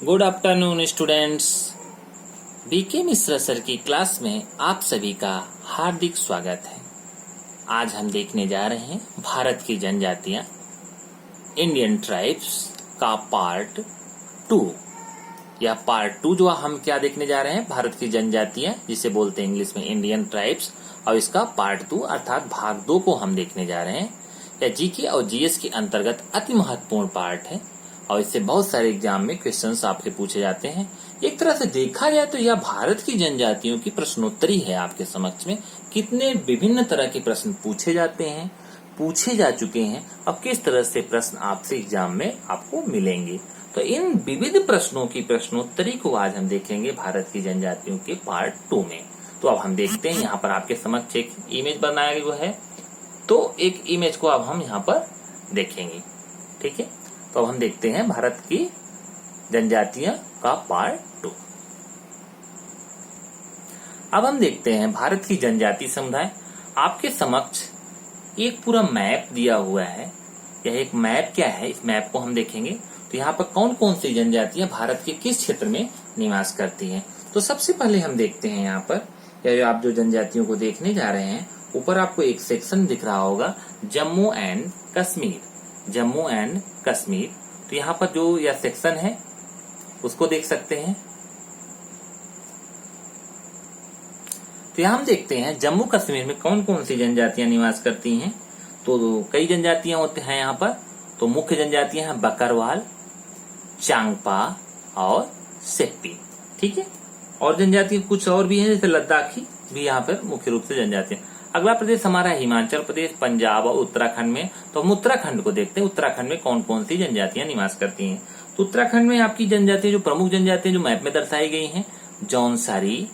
Good afternoon students. BK Mishra sir की class में आप सभी का हार्दिक स्वागत है। आज हम देखने जा रहे हैं भारत की जनजातियां, इंडियन ट्राइब्स का पार्ट 2। या पार्ट 2 जो हम क्या देखने जा रहे हैं, भारत की जनजातियां, जिसे बोलते हैं इंग्लिश में इंडियन ट्राइब्स, और इसका पार्ट 2 अर्थात भाग 2 को हम देखने जा रहे हैं। यह जीके और जीएस के अंतर्गत अति महत्वपूर्ण पार्ट है और इससे बहुत सारे एग्जाम में क्वेश्चंस आपसे पूछे जाते हैं। एक तरह से देखा जाए तो यह भारत की जनजातियों की प्रश्नोत्तरी है। आपके समक्ष में कितने विभिन्न तरह के प्रश्न पूछे जाते हैं, पूछे जा चुके हैं, अब किस तरह से प्रश्न आपसे एग्जाम में आपको मिलेंगे। तो इन विविध प्रश्नों की प्रश्नोत्तरी को आज हम देखेंगे भारत की जनजातियों के पार्ट 2 में। तो अब हम देखते हैं, यहाँ पर आपके समक्ष एक इमेज बनाया गया है, तो एक इमेज को अब हम यहाँ पर देखेंगे। ठीक है, तो अब हम देखते हैं भारत की जनजातियां का पार्ट 2। अब हम देखते हैं भारत की जनजाति समुदाय। आपके समक्ष एक पूरा मैप दिया हुआ है। यह एक मैप क्या है, इस मैप को हम देखेंगे तो यहाँ पर कौन कौन सी जनजातियां भारत के किस क्षेत्र में निवास करती हैं। तो सबसे पहले हम देखते हैं यहाँ पर, या आप जो जनजातियों को देखने जा रहे हैं, ऊपर आपको एक सेक्शन दिख रहा होगा, जम्मू एंड कश्मीर। जम्मू एंड कश्मीर, तो यहाँ पर जो यह सेक्शन है उसको देख सकते हैं। तो यहाँ हम देखते हैं जम्मू कश्मीर में कौन कौन सी जनजातियां निवास करती हैं। तो कई जनजातियां होते हैं यहाँ पर। तो मुख्य जनजातियां हैं बकरवाल, चांगपा और सेप्पी। ठीक है, और जनजाति कुछ और भी हैं, जैसे लद्दाखी भी यहाँ पर मुख्य रूप से जनजातियां। अगला प्रदेश हमारा हिमाचल प्रदेश, पंजाब और उत्तराखंड में। तो हम उत्तराखंड को देखते हैं, उत्तराखंड में कौन कौन सी जनजातियां निवास करती हैं। तो उत्तराखंड में आपकी जनजातियां, जो प्रमुख जनजातियां जो मैप में दर्शाई गई हैं, जौनसारी,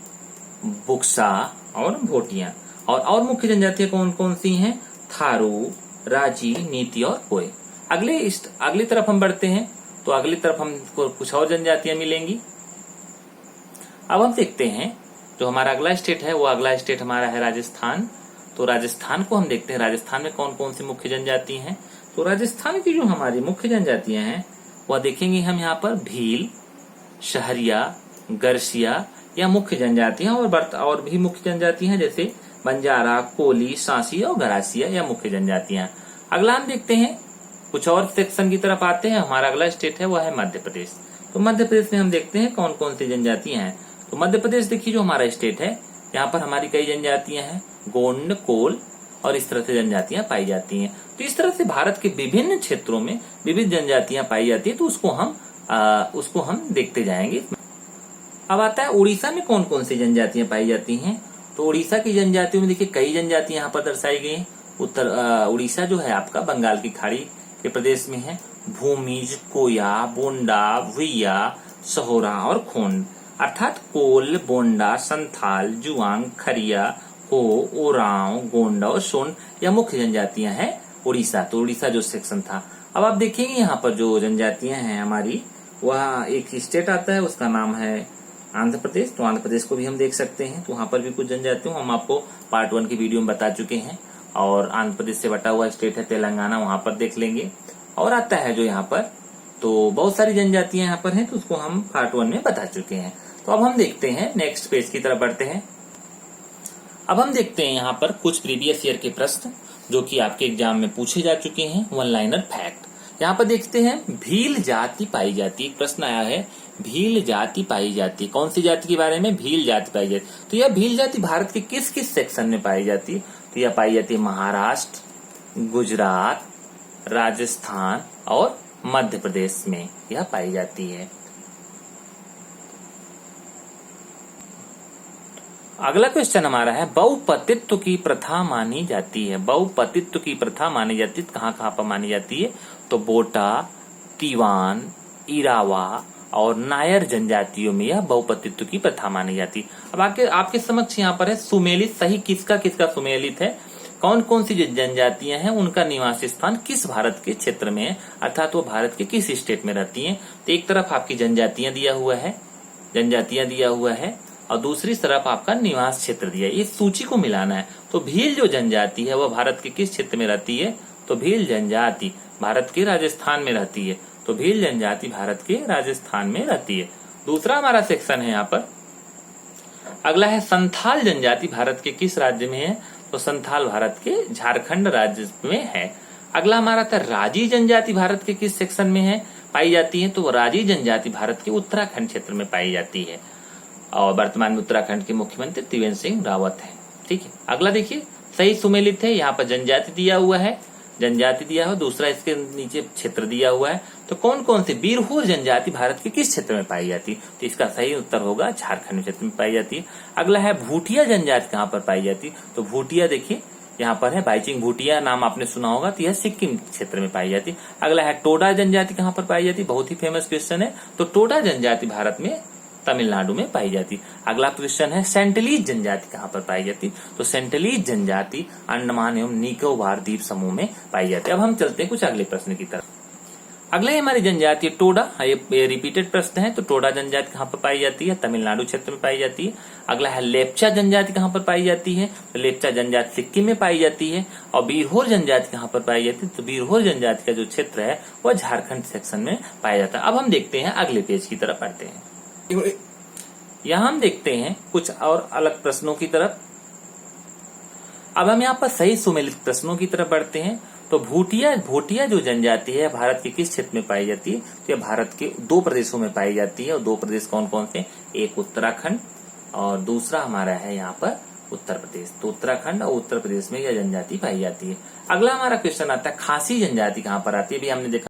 बुक्सा और भोटिया। और मुख्य जनजातियां कौन कौन सी हैं, थारू, राजी, नीति और कोय। अगली तरफ हम बढ़ते हैं, तो अगली तरफ हमको कुछ और जनजातियां मिलेंगी। अब हम देखते हैं जो हमारा अगला स्टेट है, वो अगला स्टेट हमारा है राजस्थान। तो राजस्थान को हम देखते हैं, राजस्थान में कौन कौन सी मुख्य जनजाति हैं। तो राजस्थान की जो हमारी मुख्य जनजातियां हैं वह देखेंगे हम यहाँ पर भील, शहरिया, गरसिया या मुख्य जनजातियां, और भी मुख्य जनजातियां हैं, जैसे बंजारा, कोली, सांसी और गरासिया या मुख्य जनजातियां। अगला हम देखते हैं, कुछ और सेक्शन की तरफ आते हैं। हमारा अगला स्टेट है वह है मध्य प्रदेश। तो मध्य प्रदेश में हम देखते हैं कौन कौन सी जनजातियां हैं। तो मध्य प्रदेश देखिए, जो हमारा स्टेट है, यहाँ पर हमारी कई जनजातियां हैं, गोंड, कोल और इस तरह से जनजातियां पाई जाती हैं। तो इस तरह से भारत के विभिन्न क्षेत्रों में विविध जनजातियां पाई जाती है। तो उसको हम देखते जाएंगे। अब आता है उड़ीसा में कौन कौन सी जनजातियां पाई जाती हैं। तो उड़ीसा की जनजातियों में देखिए कई जनजातियां यहाँ पर दर्शाई गई हैं। उड़ीसा जो है आपका बंगाल की खाड़ी के प्रदेश में है। भूमिज, कोया, बोंडा, भुइया, सहोरा और खोंड, अर्थात कोल, बोंडा, संथाल, जुआंग, खरिया, हो, ओरांव, गोंडा और सोन यह मुख्य जनजातियां हैं उड़ीसा। तो उड़ीसा जो सेक्शन था। अब आप देखेंगे यहाँ पर जो जनजातियां हैं हमारी, वह एक स्टेट आता है, उसका नाम है आंध्र प्रदेश। तो आंध्र प्रदेश को भी हम देख सकते हैं। तो वहां पर भी कुछ जनजातियों हम आपको पार्ट 1 की वीडियो में बता चुके हैं। और आंध्र प्रदेश से बटा हुआ स्टेट है तेलंगाना, वहां पर देख लेंगे। और आता है जो यहाँ पर, तो बहुत सारी जनजातियां यहाँ पर हैं, तो उसको हम पार्ट 1 में बता चुके हैं। तो अब हम देखते हैं, नेक्स्ट पेज की तरफ बढ़ते हैं। अब हम देखते हैं यहाँ पर कुछ प्रीवियस ईयर के प्रश्न जो कि आपके एग्जाम में पूछे जा चुके हैं। वन लाइनर फैक्ट यहाँ पर देखते हैं, भील जाति पाई जाती है। एक प्रश्न आया है, भील जाति पाई जाती है, कौन सी जाति के बारे में, भील जाति पाई जाती है। तो यह भील जाति भारत के किस किस सेक्शन में पाई जाती है। तो यह पाई जाती है महाराष्ट्र, गुजरात, राजस्थान और मध्य प्रदेश में यह पाई जाती है। अगला क्वेश्चन हमारा है, बहुपतित्व की प्रथा मानी जाती है। बहुपतित्व की प्रथा मानी जाती है, कहाँ कहाँ पर मानी जाती है। तो बोटा, तीवान, इरावा और नायर जनजातियों में यह बहुपतित्व की प्रथा मानी जाती है। अब आपके समक्ष यहाँ पर है सुमेलित। सही किसका किसका सुमेलित है, कौन कौन सी जनजातियां हैं, उनका निवास स्थान किस भारत के क्षेत्र में है, अर्थात वो भारत के किस स्टेट में रहती हैं। तो एक तरफ आपकी जनजातियां दिया हुआ है और दूसरी तरफ आपका निवास क्षेत्र दिया है। इस सूची को मिलाना है। तो भील जो जनजाति है वह भारत के किस क्षेत्र में रहती है। तो भील जनजाति भारत के राजस्थान में रहती है। तो भील जनजाति भारत के राजस्थान में रहती है। दूसरा हमारा सेक्शन है यहाँ पर, अगला है संथाल जनजाति भारत के किस राज्य में है? तो संथाल भारत के झारखंड राज्य में है। अगला हमारा था राजी जनजाति भारत के किस सेक्शन में है पाई जाती है? तो राजी जनजाति भारत के उत्तराखंड क्षेत्र में पाई जाती है और वर्तमान में उत्तराखंड के मुख्यमंत्री त्रिवेंद्र सिंह रावत है। ठीक है, अगला देखिए सही सुमेलित है, यहाँ पर जनजाति दिया हुआ है, जनजाति दिया हुआ, दूसरा इसके नीचे क्षेत्र दिया हुआ है। तो कौन कौन से बीरहोर जनजाति भारत के किस क्षेत्र में पाई जाती है? तो इसका सही उत्तर होगा झारखंड क्षेत्र में पाई जाती है। अगला है भूटिया जनजाति कहाँ पर पाई जाती है? तो भूटिया देखिए यहाँ पर है, बाइचिंग भूटिया नाम आपने सुना होगा, तो यह सिक्किम क्षेत्र में पाई जाती है। अगला है टोडा जनजाति कहाँ पर पाई जाती है? बहुत ही फेमस क्वेश्चन है। तो टोडा जनजाति भारत में तमिलनाडु में पाई जाती। अगला क्वेश्चन है सेंटलीज जनजाति कहाँ पर पाई जाती? तो सेंटलीज जनजाति अंडमान एवं निकोबार द्वीप समूह में पाई जाती है। अब हम चलते हैं कुछ अगले प्रश्न की तरफ। अगले हमारी जनजाति है टोडा, ये रिपीटेड प्रश्न है। तो टोडा जनजाति कहाँ पर पाई जाती है? तमिलनाडु क्षेत्र में पाई जाती है। अगला है लेप्चा जनजाति कहाँ पर पाई जाती है? तो लेप्चा जनजाति सिक्किम में पाई जाती है। और बीरहोर जनजाति कहाँ पर पाई जाती है? तो बीरहोर जनजाति का जो क्षेत्र है वह झारखंड सेक्शन में पाया जाता है। अब हम देखते हैं अगले पेज की तरफ बढ़ते हैं। यहाँ हम देखते हैं कुछ और अलग प्रश्नों की तरफ। अब हम यहाँ पर सही सुमेलित प्रश्नों की तरफ बढ़ते हैं। तो भूटिया जो जनजाति है भारत के किस क्षेत्र में पाई जाती है? तो यह भारत के दो प्रदेशों में पाई जाती है। और दो प्रदेश कौन कौन से? एक उत्तराखंड और दूसरा हमारा है यहाँ पर उत्तर प्रदेश। तो उत्तराखंड और उत्तर प्रदेश में यह जनजाति पाई जाती है। अगला हमारा क्वेश्चन आता है खासी जनजाति कहाँ पर आती है? अभी हमने देखा